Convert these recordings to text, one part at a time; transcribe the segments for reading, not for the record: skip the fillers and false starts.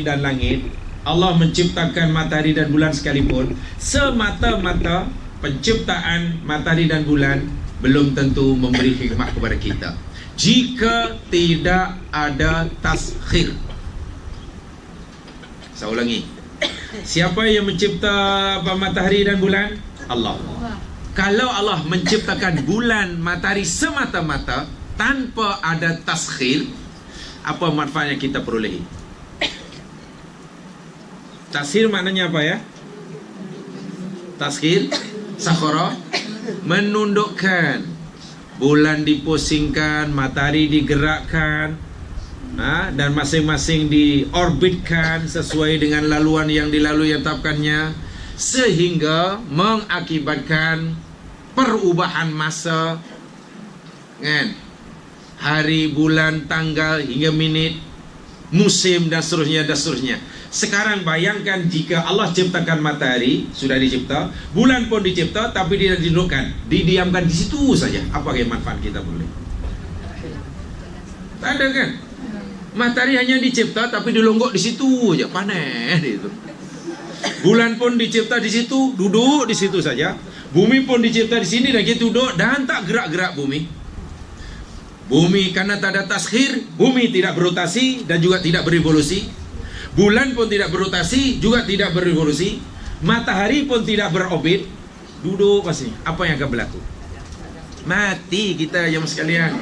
dan langit, Allah menciptakan matahari dan bulan sekalipun, semata-mata penciptaan matahari dan bulan belum tentu memberi hikmah kepada kita jika tidak ada taskhir. Saya ulangi, siapa yang mencipta matahari dan bulan? Allah. Kalau Allah menciptakan bulan matahari semata-mata tanpa ada taskhir, apa manfaat yang kita perolehi? Taskhir maknanya apa ya? Taskhir, sakhara, menundukkan. Bulan dipusingkan, matahari digerakkan, dan masing-masing diorbitkan sesuai dengan laluan yang dilalui tetapkannya, sehingga mengakibatkan perubahan masa, kan? Hari, bulan, tanggal hingga minit, musim dan seterusnya dan seterusnya. Sekarang bayangkan jika Allah ciptakan matahari, sudah dicipta, bulan pun dicipta, tapi tidak didudukkan, didiamkan di situ saja. Apa yang manfaat kita boleh? Tak ada kan? Matahari hanya dicipta, tapi dilonggok di situ aja, panen itu. Bulan pun dicipta di situ, duduk di situ saja. Bumi pun dicipta di sini dan kita duduk dan tak gerak-gerak bumi. Bumi karena tak ada taskhir, bumi tidak berotasi dan juga tidak berevolusi. Bulan pun tidak berotasi, juga tidak berevolusi. Matahari pun tidak berorbit. Duduk pasti. Apa yang akan berlaku? Mati kita yang sekalian.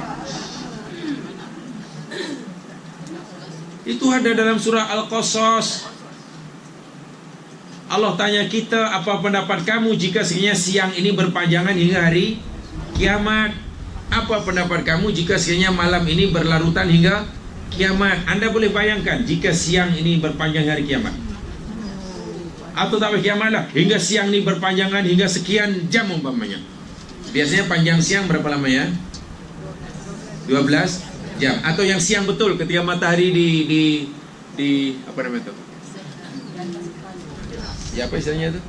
Itu ada dalam surah Al-Qasas. Allah tanya kita, apa pendapat kamu jika sekiranya siang ini berpanjangan hingga hari kiamat? Apa pendapat kamu jika sekiranya malam ini berlarutan hingga kiamat? Anda boleh bayangkan jika siang ini berpanjang hari kiamat, atau tak boleh kiamat lah, hingga siang ini berpanjangan hingga sekian jam umpamanya. Biasanya panjang siang berapa lama ya? 12 jam. Atau yang siang betul ketika matahari di apa namanya itu? Ya apa istilahnya itu?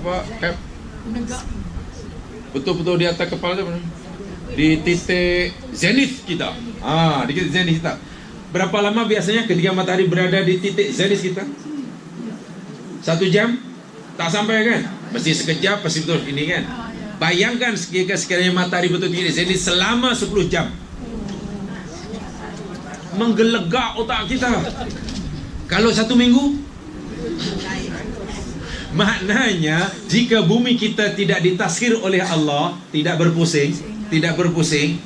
Apa? Betul-betul di atas kepala itu, di titik zenith kita. Di titik zenith kita. Berapa lama biasanya ketika matahari berada di titik zenith kita? 1 jam? Tak sampai kan? Mesti sekejap, pasti betul ini kan? Bayangkan sekiranya matahari betul di titik zenith selama 10 jam. Menggelegak otak kita. Kalau 1 minggu? Maknanya jika bumi kita tidak ditaskhir oleh Allah, tidak berpusing,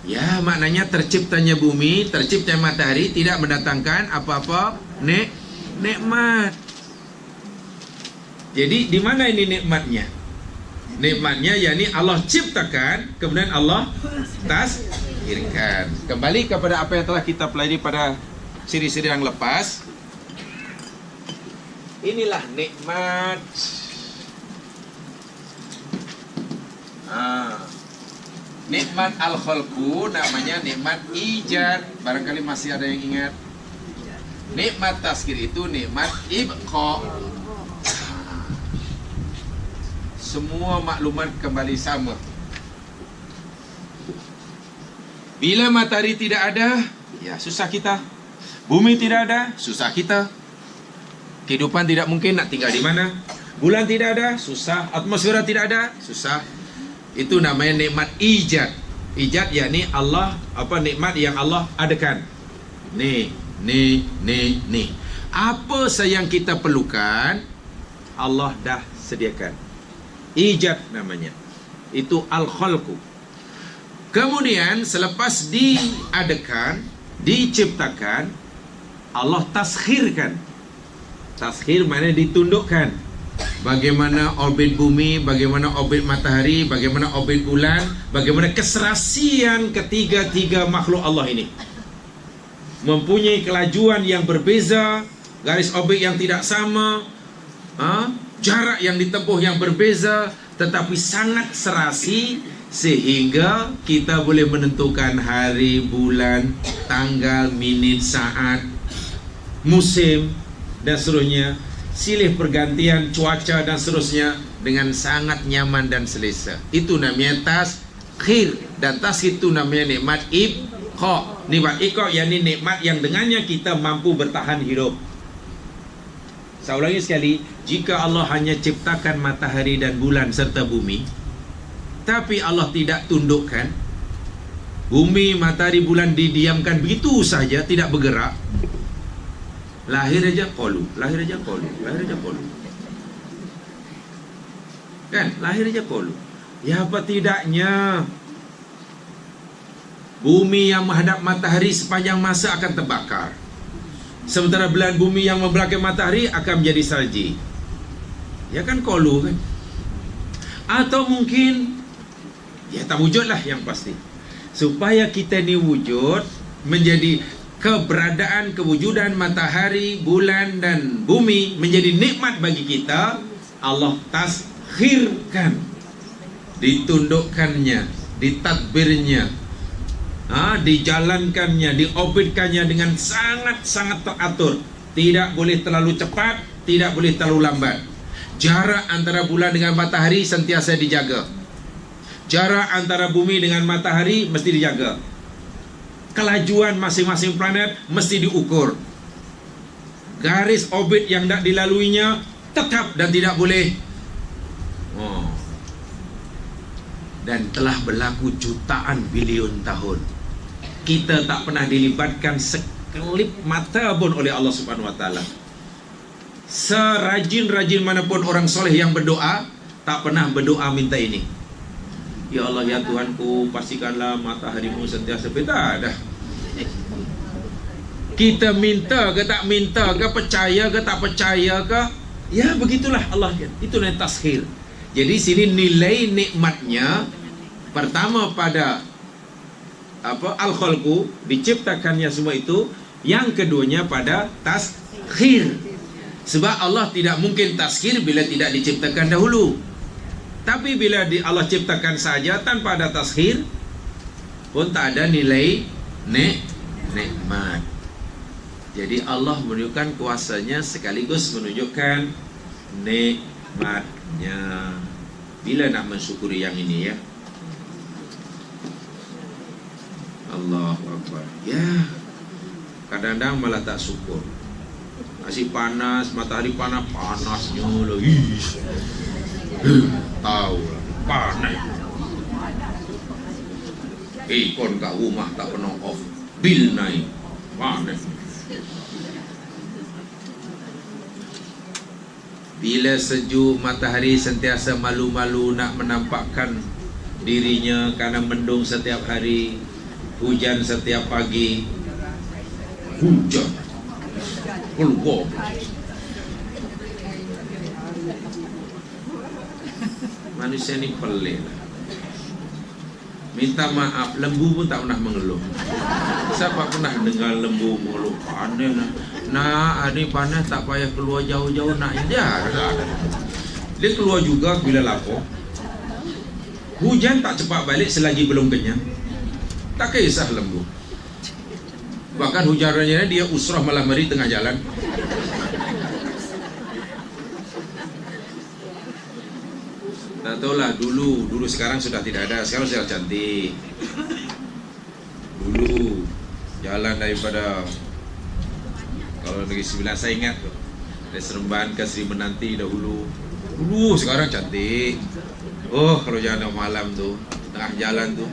ya maknanya terciptanya bumi, terciptanya matahari tidak mendatangkan apa-apa nikmat. Jadi di mana ini nikmatnya? Nikmatnya yakni Allah ciptakan, kemudian Allah taskhirkan. Kembali kepada apa yang telah kita pelajari pada siri-siri yang lepas. Inilah nikmat. Nikmat al-khalqu namanya nikmat ijad. Barangkali masih ada yang ingat. Nikmat taskhir itu nikmat ibqa. Semua maklumat kembali sama. Bila matahari tidak ada, ya susah kita. Bumi tidak ada, susah kita. Kehidupan tidak mungkin, nak tinggal di mana? Bulan tidak ada, susah. Atmosfera tidak ada, susah. Itu namanya nikmat ijad. Ijad yakni Allah, nikmat yang Allah adakan. Nih. Apa yang kita perlukan, Allah dah sediakan. Ijad namanya. Itu al-khalqu. Kemudian selepas diadakan, diciptakan, Allah taskhirkan. Taskhir maknanya ditundukkan. Bagaimana orbit bumi, bagaimana orbit matahari, bagaimana orbit bulan, bagaimana keserasian ketiga-tiga makhluk Allah ini. Mempunyai kelajuan yang berbeza, garis orbit yang tidak sama, jarak yang ditempuh yang berbeza, tetapi sangat serasi sehingga kita boleh menentukan hari, bulan, tanggal, minit, saat, musim dan seterusnya, silih pergantian cuaca dan seterusnya dengan sangat nyaman dan selesa. Itu namanya taskhir, dan taskhir itu namanya nikmat ibqa. Kha, nikmat yakni nikmat yang dengannya kita mampu bertahan hidup. Saya ulangi sekali, jika Allah hanya ciptakan matahari dan bulan serta bumi, tapi Allah tidak tundukkan, bumi, matahari, bulan didiamkan begitu saja, tidak bergerak, lahir aja qalu, lahir aja qalu, lahir aja qalu. Kan, lahir aja qalu. Ya apa tidaknya bumi yang menghadap matahari sepanjang masa akan terbakar, sementara belahan bumi yang membelakangi matahari akan menjadi salji. Ya kan qalu kan. Atau mungkin ya tak wujudlah yang pasti. Supaya kita ni wujud, menjadi keberadaan, kewujudan matahari, bulan dan bumi menjadi nikmat bagi kita, Allah taskhirkan, ditundukkannya, ditadbirnya, dijalankannya, diorbitkannya dengan sangat-sangat teratur. Tidak boleh terlalu cepat, tidak boleh terlalu lambat. Jarak antara bulan dengan matahari sentiasa dijaga. Jarak antara bumi dengan matahari mesti dijaga. Kelajuan masing-masing planet mesti diukur. Garis orbit yang tak dilaluinya tetap dan tidak boleh. Dan telah berlaku jutaan bilion tahun, kita tak pernah dilibatkan sekelip mata pun oleh Allah Subhanahu Wa Taala. Serajin-rajin manapun orang soleh yang berdoa, tak pernah berdoa minta ini, ya Allah ya Tuhanku, pastikanlah mataharimu sentiasa beta. Dah kita minta ke tak minta ke, percaya ke tak percaya ke, ya begitulah Allah. Itu namanya taskhir. Jadi sini nilai nikmatnya, pertama pada al-khalqu, diciptakannya semua itu. Yang keduanya pada taskhir. Sebab Allah tidak mungkin taskhir bila tidak diciptakan dahulu. Tapi bila Allah ciptakan saja tanpa ada taskhir, pun tak ada nilai nikmat. Jadi Allah menunjukkan kuasanya sekaligus menunjukkan nikmatnya. Bila nak mensyukuri yang ini ya, Allahu Akbar. Ya, kadang-kadang malah tak syukur. Masih panas, matahari panas, panasnya lagi. Tahu lah, panas. Kon kat rumah tak pernah off, bil naik, panas. Bila sejuk, matahari sentiasa malu-malu nak menampakkan dirinya karena mendung setiap hari, hujan setiap pagi. Hujan keluar. Manusia ni pelik lah. Minta maaf, lembu pun tak pernah mengeluh. Siapa pernah dengar lembu mengeluh? Panas lah. Nak, hari panas tak payah keluar jauh-jauh nak indah. Dia keluar juga bila lapar. Hujan tak cepat balik selagi belum kenyang. Tak kisah lembu. Bahkan hujannya dia usrah malah mari tengah jalan. Tak tahulah dulu sekarang sudah tidak ada. Sekarang sudah cantik. Dulu jalan daripada, kalau Negeri Sembilan saya ingat dari Seremban ke Seri Menanti dahulu. Sekarang cantik. Oh, kalau jalan malam tu, tengah jalan tu,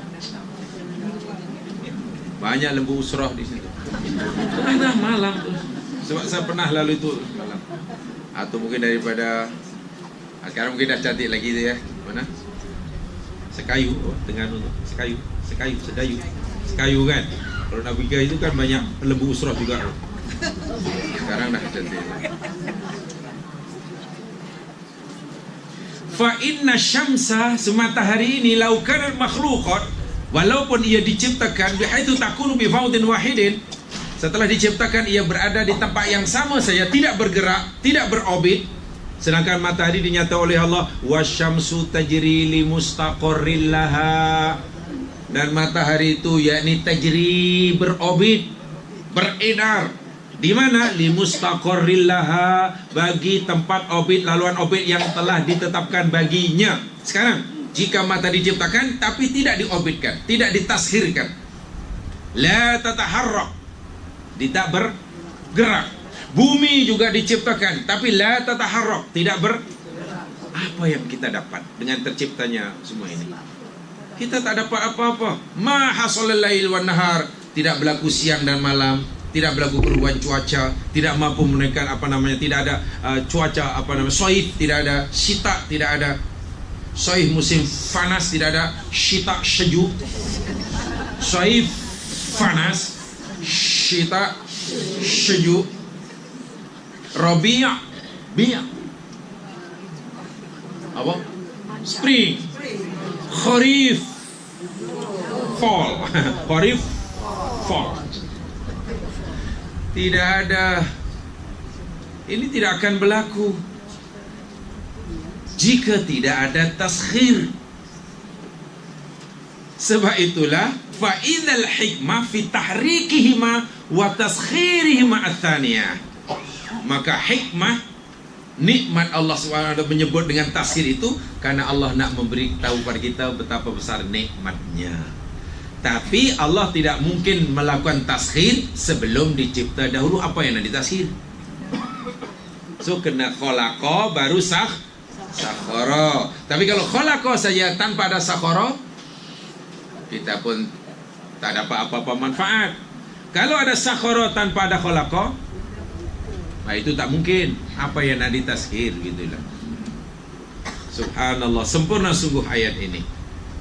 banyak lembu usrah di situ. Tengah malam tu. Sebab saya pernah lalu itu malam. Atau mungkin daripada sekarang mungkin dah cantik lagi tu ya. Mana? Sekayu, Terengganu tu. Sekayu kan. Kalau nak pergi itu kan banyak lembu usrah juga. Sekarang dah cantik. Fa inna syamsa, matahari ini laukan makhluqat, walaupun ia diciptakan bihaitsu takunu bi faudin wahidin, setelah diciptakan ia berada di tempat yang sama saja, tidak bergerak, tidak berorbit. Sedangkan matahari dinyata oleh Allah, wasyamsu tajri li mustaqarril laha, dan matahari itu yakni tajri, berorbit, beredar. Di mana? Li mustaqarril laha, bagi tempat orbit, laluan orbit yang telah ditetapkan baginya. Sekarang jika matahari diciptakan tapi tidak diorbitkan, tidak ditashirkan, La tataharrak, tidak bergerak. Bumi juga diciptakan, tapi la tataharrak, tidak Apa yang kita dapat dengan terciptanya semua ini? Kita tak dapat apa-apa. Ma hasalal lail wan nahar, tidak berlaku siang dan malam, tidak berlaku perubahan cuaca, tidak mampu menaikkan tidak ada cuaca soif, tidak ada syita, tidak ada soif musim panas, tidak ada syita sejuk. Soif panas, syita sejuk, Rabi' apa? Spring, Kharif, fall. Kharif, fall. Tidak ada. Ini tidak akan berlaku jika tidak ada taskhir. Sebab itulah fa innal hikmah fi tahrikihima wa taskhirihima ats-tsaniyah. Maka hikmah, nikmat Allah SWT menyebut dengan taskhir itu karena Allah nak memberitahu kepada kita betapa besar nikmatnya. Tapi Allah tidak mungkin melakukan taskhir sebelum dicipta dahulu. Apa yang nak ditaskhir? So kena khalaqa baru sakhara. Tapi kalau khalaqa saja tanpa ada sakhara, kita pun tak dapat apa-apa manfaat. Kalau ada sakhara tanpa ada khalaqa, itu tak mungkin. Apa yang nak ditaskhir, gitulah. Subhanallah, sempurna sungguh ayat ini.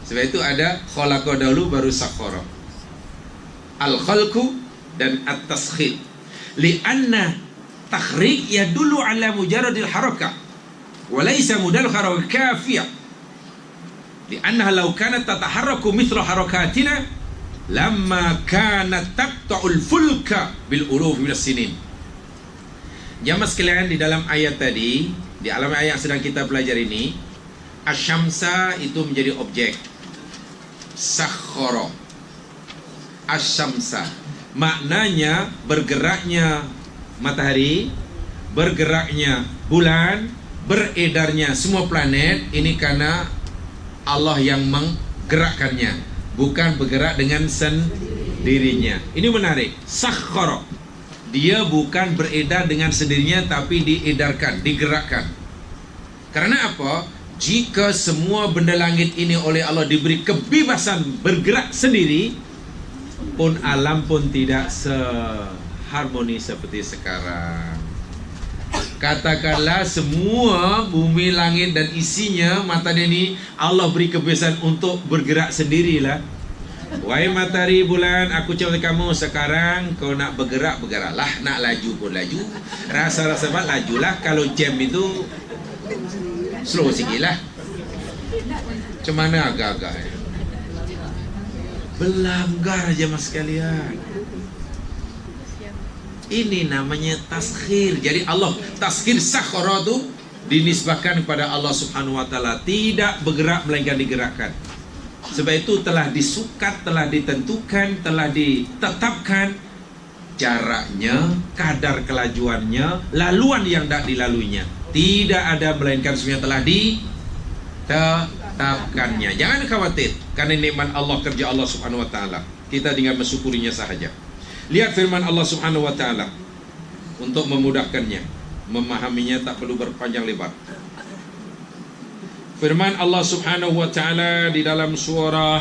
Sebab itu ada khalaqa dahulu baru sakhara. Al-khalqu dan at-taskhir. Lianna takhriq yadullu ala mujarradil harakah wa laysa mudal harakah kafiyah. Liannaha law kanat tataharraku mithla harakatina lamma kanat taqta'ul fulka bil uluf min as-sinin. Jamaah sekalian, di dalam ayat tadi, di dalam ayat yang sedang kita pelajari ini, asyamsa itu menjadi objek. Sakhara asyamsa, maknanya bergeraknya matahari, bergeraknya bulan, beredarnya semua planet. Ini karena Allah yang menggerakkannya, bukan bergerak dengan sendirinya. Ini menarik. Sakhara, dia bukan beredar dengan sendirinya, tapi diedarkan, digerakkan. Karena apa? Jika semua benda langit ini oleh Allah diberi kebebasan bergerak sendiri, pun alam pun tidak seharmoni seperti sekarang. Katakanlah semua bumi, langit dan isinya, matahari ini Allah beri kebebasan untuk bergerak sendirilah. Wahai matahari, bulan, aku cakap kamu sekarang, kau nak bergerak, bergeraklah. Nak laju pun laju. Rasa-rasa lajulah. Kalau jam itu slow sikit lah. Macam mana agak-agak belanggar aja mas sekalian. Ini namanya taskhir. Jadi Allah taskhir sakhara itu dinisbahkan kepada Allah Subhanahu wa taala, tidak bergerak melainkan digerakkan. Sebab itu telah disukat, telah ditentukan, telah ditetapkan jaraknya, kadar kelajuannya, laluan yang tak dilaluinya. Tidak ada melainkan semuanya telah ditetapkannya. Jangan khawatir, karena nikmat Allah, kerja Allah Subhanahu wa taala. Kita tinggal mensyukurinya sahaja. Lihat firman Allah Subhanahu wa taala untuk memudahkannya, memahaminya tak perlu berpanjang lebar. Firman Allah Subhanahu wa taala di dalam surah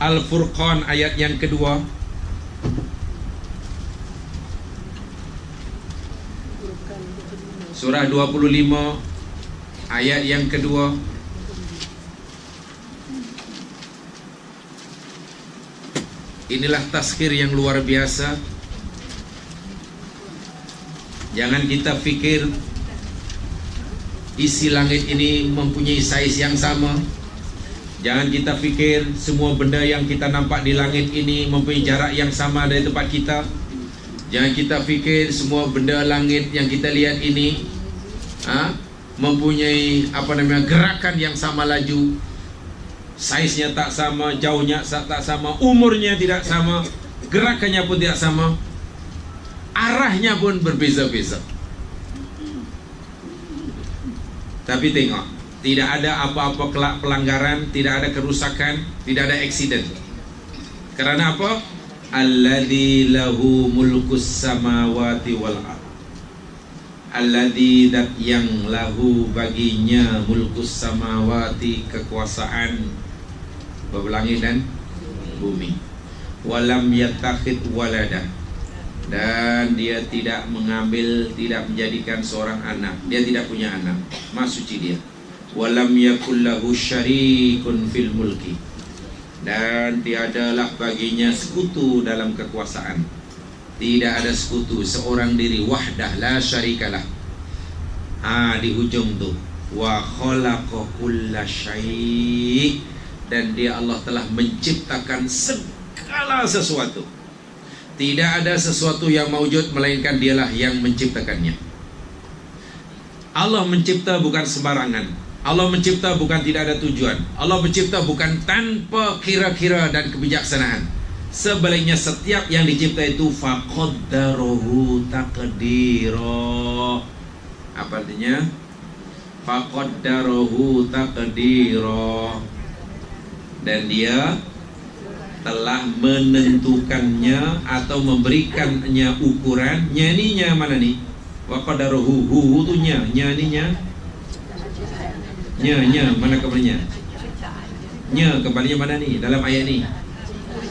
Al-Furqan ayat yang kedua. Surah 25 ayat yang kedua. Inilah taskhir yang luar biasa. Jangan kita fikir isi langit ini mempunyai saiz yang sama. Jangan kita fikir semua benda yang kita nampak di langit ini mempunyai jarak yang sama dari tempat kita. Jangan kita fikir semua benda langit yang kita lihat ini mempunyai gerakan yang sama laju. Saiznya tak sama, jauhnya tak sama, umurnya tidak sama, gerakannya pun tidak sama, arahnya pun berbeza-beza. Tapi tengok, tidak ada apa-apa pelanggaran, tidak ada kerusakan, tidak ada aksiden. Kerana apa? Alladzi lahu mulkus samawati wal ard. Alladzi, dat yang lahu baginya mulkus samawati, kekuasaan langit dan bumi. Walam yattakhid walada, dan dia tidak mengambil, tidak menjadikan seorang anak. Dia tidak punya anak. Maha suci dia. Walam yakul lahu syarikun fil mulki, dan tiadalah baginya sekutu dalam kekuasaan. Tidak ada sekutu, seorang diri, wahdah la syarikalah. Di hujung tu, wa khalaqa kulla syai', dan dia Allah telah menciptakan segala sesuatu. Tidak ada sesuatu yang maujud melainkan dialah yang menciptakannya. Allah mencipta bukan sembarangan. Allah mencipta bukan tidak ada tujuan. Allah mencipta bukan tanpa kira-kira dan kebijaksanaan. Sebaliknya setiap yang dicipta itu faqaddarahu taqdira. Apa artinya? Faqaddarahu taqdira. Dan dia telah menentukannya atau memberikannya ukuran. Nyaninya mana nih? Waqaddarahu, hu tu nya, nyaninya. Nya mana kembalinya? Nya kembalinya mana nih dalam ayat ni?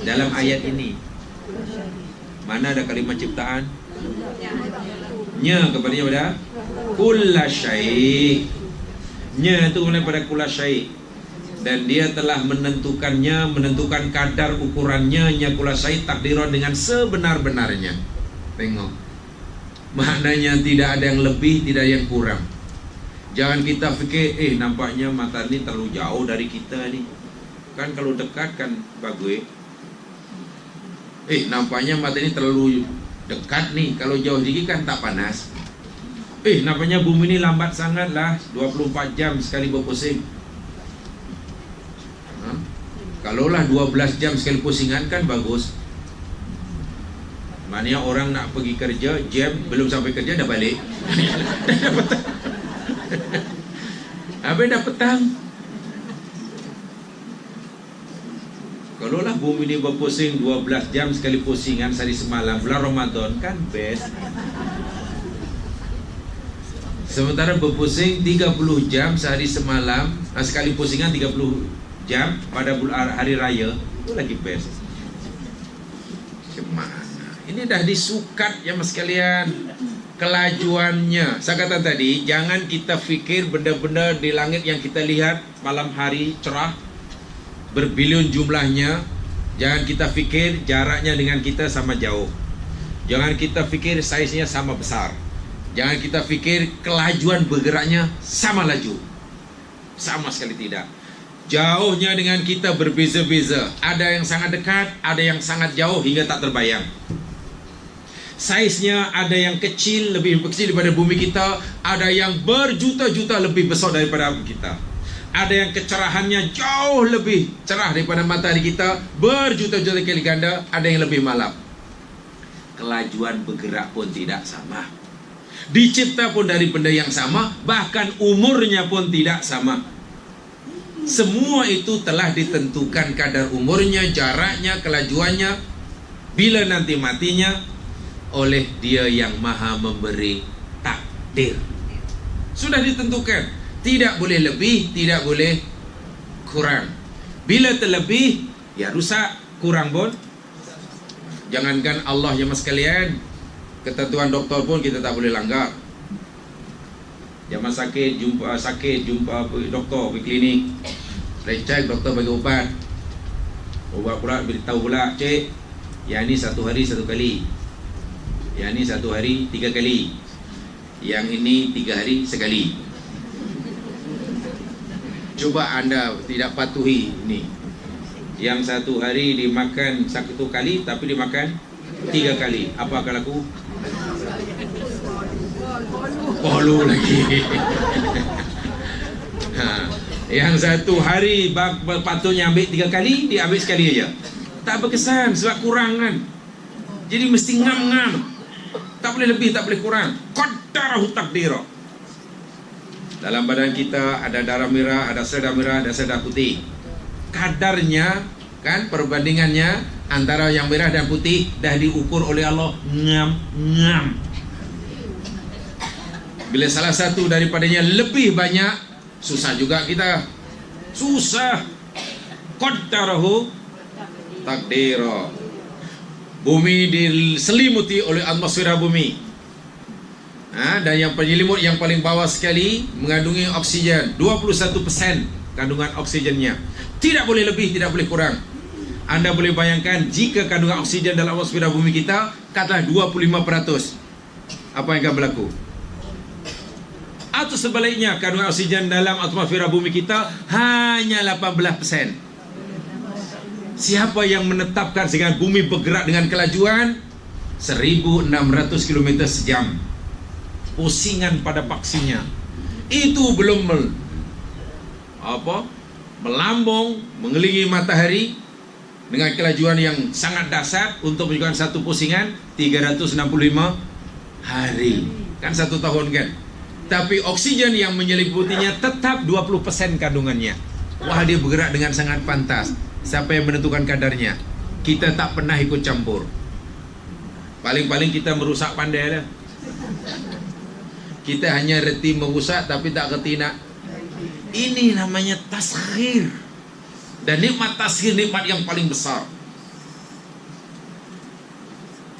Dalam ayat ini mana ada kalimat ciptaan? Nya kembalinya pada kulla syai'. Nya itu kembali pada kulla syai'. Dan dia telah menentukannya, menentukan kadar ukurannya, nya kulla syai' takdiran, dengan sebenar-benarnya. Tengok, maknanya tidak ada yang lebih, tidak ada yang kurang. Jangan kita fikir, nampaknya matahari terlalu jauh dari kita nih. Kan kalau dekat kan bagus. Nampaknya matahari terlalu dekat nih. Kalau jauh dikit kan tak panas. Nampaknya bumi ini lambat sangat lah, 24 jam sekali berpusing. Kalaulah 12 jam sekali pusingan kan bagus. Maknanya orang nak pergi kerja, jam belum sampai kerja dah balik. Dah petang. Habis dah petang. Kalaulah bumi ini berpusing 12 jam sekali pusingan sehari semalam, bulan Ramadan kan best. Sementara berpusing 30 jam sehari semalam, sekali pusingan 30 jam pada hari raya, itu lagi best. Gimana? Ini dah disukat ya mas sekalian, kelajuannya. Saya kata tadi, jangan kita fikir benda-benda di langit yang kita lihat malam hari cerah, berbilion jumlahnya. Jangan kita fikir jaraknya dengan kita sama jauh. Jangan kita fikir saiznya sama besar. Jangan kita fikir kelajuan bergeraknya sama laju. Sama sekali tidak. Jauhnya dengan kita berbeza-beza. Ada yang sangat dekat, ada yang sangat jauh hingga tak terbayang. Saiznya ada yang kecil, lebih kecil daripada bumi kita, ada yang berjuta-juta lebih besar daripada kita. Ada yang kecerahannya jauh lebih cerah daripada matahari kita, berjuta-juta kali ganda, ada yang lebih malam. Kelajuan bergerak pun tidak sama. Dicipta pun dari benda yang sama, bahkan umurnya pun tidak sama. Semua itu telah ditentukan kadar umurnya, jaraknya, kelajuannya, bila nanti matinya, oleh Dia yang Maha Memberi takdir. Sudah ditentukan, tidak boleh lebih, tidak boleh kurang. Bila terlebih, ya rusak. Kurang pun, jangankan Allah ya mas sekalian, ketentuan doktor pun kita tak boleh langgar. Zaman sakit jumpa doktor pergi klinik, cek doktor bagi obat pula beritahu pula, cik, yang ni 1 hari 1 kali, yang ni 1 hari 3 kali, yang ini 3 hari sekali. Coba anda tidak patuhi ini. Yang 1 hari dimakan 1 kali, tapi dimakan 3 kali. Apa akan laku? Polu lagi. Yang 1 hari patutnya ambil 3 kali, dia ambil sekali aja. Tak berkesan sebab kurang kan. Jadi mesti ngam-ngam. Tak boleh lebih, tak boleh kurang. Qaddarahu taqdira. Dalam badan kita ada darah merah, ada sel darah merah, ada sel darah putih. Kadarnya Kan perbandingannya antara yang merah dan putih dah diukur oleh Allah ngam. Bila salah satu daripadanya lebih banyak, susah juga kita. Susah. Qaddarahu takdira. Bumi diselimuti oleh atmosfera bumi. Dan yang penyelimut yang paling bawah sekali mengandungi oksigen 21% kandungan oksigennya. Tidak boleh lebih, tidak boleh kurang. Anda boleh bayangkan jika kandungan oksigen dalam atmosfera bumi kita katakanlah 25%, apa yang akan berlaku? Atau sebaliknya, kandungan oksigen dalam atmosfera bumi kita hanya 18%. Siapa yang menetapkan sehingga bumi bergerak dengan kelajuan 1600 km sejam? Pusingan pada paksinya. Itu belum melambung mengelilingi matahari dengan kelajuan yang sangat dahsyat untuk menunjukkan satu pusingan 365 hari. Kan 1 tahun kan? Tapi oksigen yang menyeliputinya tetap 20% kandungannya. Wah, dia bergerak dengan sangat pantas. Siapa yang menentukan kadarnya? Kita tak pernah ikut campur. Paling-paling kita merusak pandai dah. Kita hanya reti merusak tapi tak reti nak. Ini namanya tasghir. Dan nikmat tasghir, nikmat yang paling besar.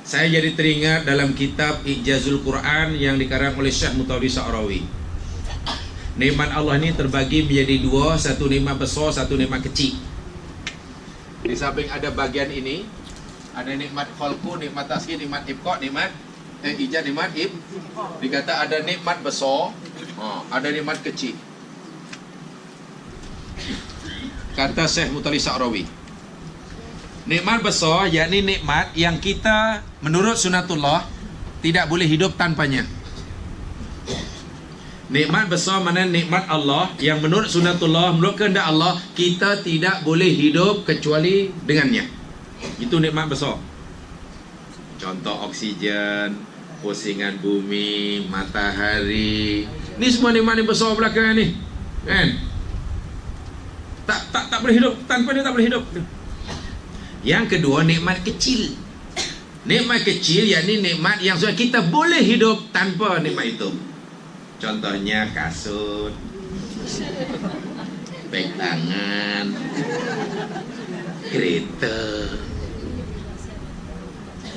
Saya jadi teringat dalam kitab Ijazul Quran yang dikarang oleh Syekh Mutawalli Sa'rawi. Nikmat Allah ini terbagi menjadi dua, satu nikmat besar, satu nikmat kecil. Di samping ada bagian ini, ada nikmat khalqu, nikmat tasghir, nikmat ibqa, nikmat ijaz, nikmat dikata ada nikmat besar, ada nikmat kecil. Kata Syekh Mutawalli Sa'rawi, nikmat besar yakni nikmat yang kita menurut sunatullah tidak boleh hidup tanpanya. Nikmat besar mana nikmat Allah yang menurut sunatullah, menurut kehendak Allah, kita tidak boleh hidup kecuali dengannya. Itu nikmat besar. Contoh oksigen, pusingan bumi, matahari. Ini semua nikmat yang besar belakang ni. Kan? Tak boleh hidup tanpa dia, tak boleh hidup. Yang kedua, nikmat kecil. Nikmat kecil yakni nikmat yang kita boleh hidup tanpa nikmat itu. Contohnya kasut, beg tangan, kereta.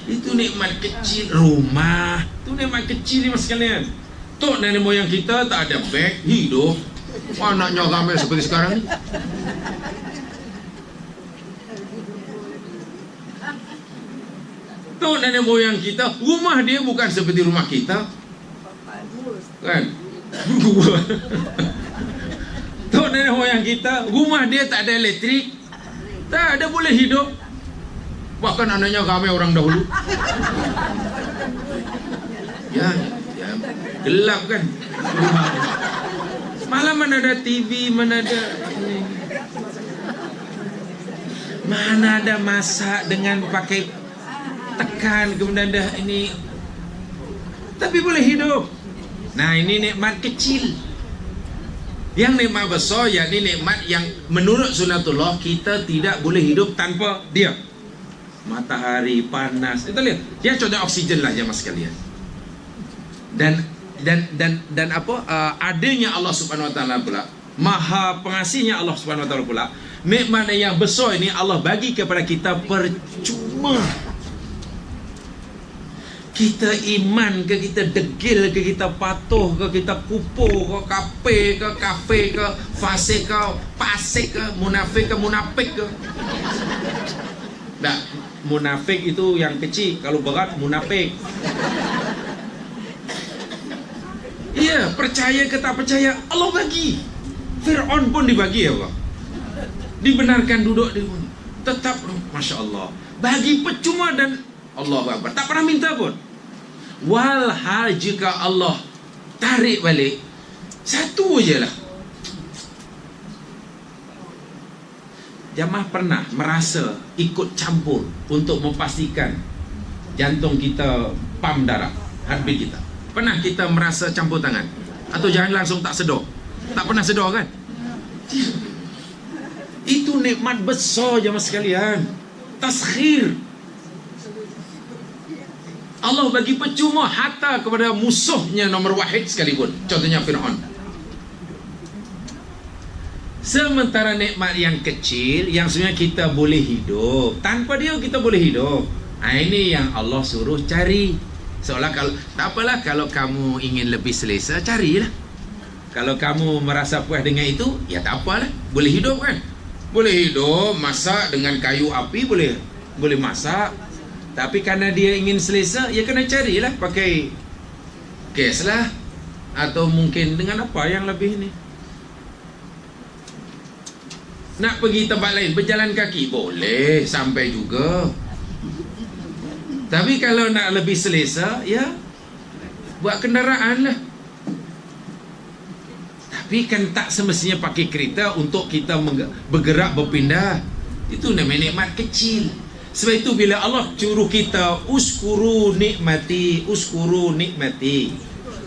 Itu nikmat kecil. Rumah, itu nikmat kecil ni mas sekalian. Tok nenek moyang kita tak ada beg, hidup. Anaknya ramai seperti sekarang ni. Tok nenek moyang kita, rumah dia bukan seperti rumah kita. Kan? Tok nenek moyang kita, rumah dia tak ada elektrik, tak ada boleh hidup. Bahkan anaknya ramai orang dahulu. Ya, gelap kan? Malam mana ada TV, mana ada ini. Mana ada masak dengan pakai tekan, kemudian dah ini. Tapi boleh hidup. Nah, ini nikmat kecil. Yang nikmat besar yakni nikmat yang menurut sunatullah kita tidak boleh hidup tanpa dia. Matahari panas. Kita lihat. Dia contoh oksigen lah ya mas sekalian. Dan apa adanya Allah Subhanahu wa taala pula, maha pengasihnya Allah Subhanahu wa taala pula, nikmat yang besar ini Allah bagi kepada kita percuma. Kita iman ke, kita degil ke, kita patuh ke, kita kupu ke, kafe ke, fasik ke, pasik ke, munafik ke. Nah, munafik itu yang kecil, kalau berat munafik. Iya, percaya ke tak percaya Allah bagi. Fir'aun pun dibagi Allah. Dibenarkan duduk di bumi. Tetap, Masya Allah, bagi percuma dan Allahu Akbar, tak pernah minta pun. Walhal jika Allah tarik balik, satu je lah. Jamaah pernah merasa ikut campur untuk memastikan jantung kita pam darah, heartbeat kita. Pernah kita merasa campur tangan? Atau jangan langsung tak sedar? Tak pernah sedar kan? Itu nikmat besar jemaah sekalian. Taskhir. Allah bagi percuma hatta kepada musuhnya nomor wahid sekalipun. Contohnya Fir'aun. Sementara nikmat yang kecil, yang sebenarnya kita boleh hidup, tanpa dia kita boleh hidup. Ini yang Allah suruh cari. Seolah kalau tak apalah, kalau kamu ingin lebih selesa, carilah. Kalau kamu merasa puas dengan itu, ya tak apalah, boleh hidup kan. Boleh hidup, masak dengan kayu api, boleh masak. Tapi karena dia ingin selesa, ya kena carilah pakai gas lah, atau mungkin dengan apa yang lebih ni. Nak pergi tempat lain, berjalan kaki, boleh, sampai juga. Tapi kalau nak lebih selesa, ya buat kendaraan lah. Tapi kan tak semestinya pakai kereta untuk kita bergerak berpindah. Itu namanya nikmat kecil. Sebab itu bila Allah suruh kita uskuru nikmati,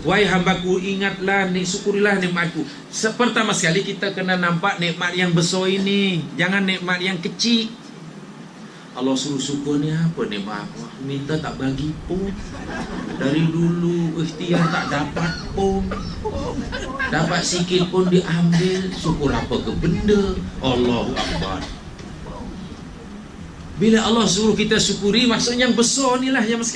wahai hambaku, ingatlah, syukurilah nikmatku. Pertama sekali kita kena nampak nikmat yang besar ini, jangan nikmat yang kecil. Allah suruh syukur ni apa nikmat aku? Minta tak bagi pun. Dari dulu ikhtiar tak dapat pun. Dapat sikit pun diambil. Syukur apa ke benda? Allahu Akbar. Bila Allah suruh kita syukuri, maksudnya yang besar ni lah yang sekali.